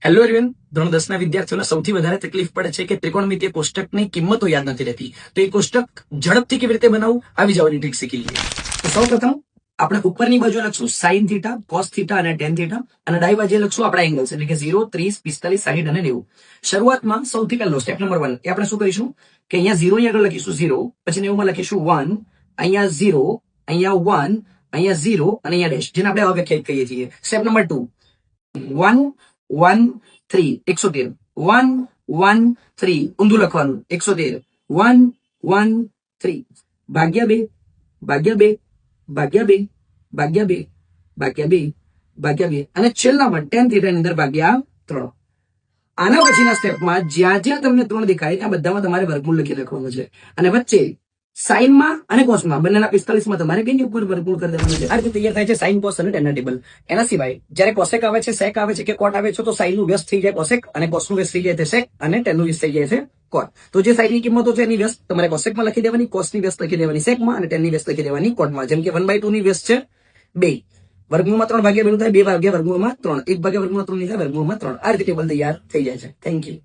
Hello everyone, ધોરણ 10 ના વિદ્યાર્થીઓને સૌથી વધારે તકલીફ પડે છે કે ત્રિકોણમિતિય કોષ્ટકની કિંમતો યાદ નથી રહેતી. તો એ કોષ્ટક ઝડપથી કેવી રીતે બનાવવું, આવી જવાની ટ્રીક શીખી લઈએ. તો સૌપ્રથમ આપણે ઉપરની બાજુ લખશું sin થીટા, cos થીટા અને tan થીટા, અને ડાબી બાજુએ લખશું આપણા એંગલ્સ એટલે કે 0, 30, 45, 60 અને 90. શરૂઆતમાં સૌથી પહેલો સ્ટેપ નંબર 1 એ આપણે શું કરીશું કે અહીંયા 0 ની આગળ લખીશું 0, પછી 90 માં લખીશું 1, અહીંયા 0, અહીંયા 1, અહીંયા 0 અને અહીંયા ડેશ, જેને આપણે અવ્યાખ્યાયિત કહીએ છીએ. સ્ટેપ નંબર 2 1 1 3 113 1 1 3 ઊંધું લખવાનું 113 1 1 3 ભાગ્યા 2 ભાગ્યા 2 ભાગ્યા 2 ભાગ્યા 2 ભાગ્યા 2 ભાગ્યા 2 અને છેલ્લામાં tan થીટા ની અંદર ભાગ્યા 3. આના પછીના સ્ટેપમાં જ્યાં જ્યાં તમને 3 દેખાય ત્યાં બધામાં તમારે વર્ગમૂળ લખી લખવાનું છે, અને વચ્ચે સાઇન માં અને કોસ માં બંનેના 45 માં તમારે કઈ ઉપર વર્ગમૂળ કરી દેવાનું છે. આ રીતે તૈયાર થાય છે સાઇન, કોસ અને ટેનના ટેબલ. એના સિવાય જ્યારે કોસેક આવે છે, સેક આવે છે કે કોટ આવે છે, તો સાઇન નું વ્યસ્ત થઈ જાય કોસેક, અને કોસ નું વ્યસ્ત થઈ જાય છે સેક, અને ટેન નું વ્યસ્ત થઈ જાય છે કોટ. તો જે સાઇન ની કિંમતો છે એની વ્યસ્ત તમારે કોસેકમાં લખી દેવાની, કોસ ની વ્યસ્ત લખી દેવાની સેકમાં, અને ટેન ની વ્યસ્ત લખી દેવાની કોટમાં. જેમ કે 1/2 ની વ્યસ્ત છે 2, વર્ગમૂળમાં 3 ભાગ્યા 2 થાય 2 ભાગ્યા વર્ગમૂળમાં 3, 1 ભાગ્યા વર્ગમૂળમાં 3 થાય વર્ગમૂળમાં 3. આ રીતે ટેબલ તૈયાર થઈ જાય છે. Thank you.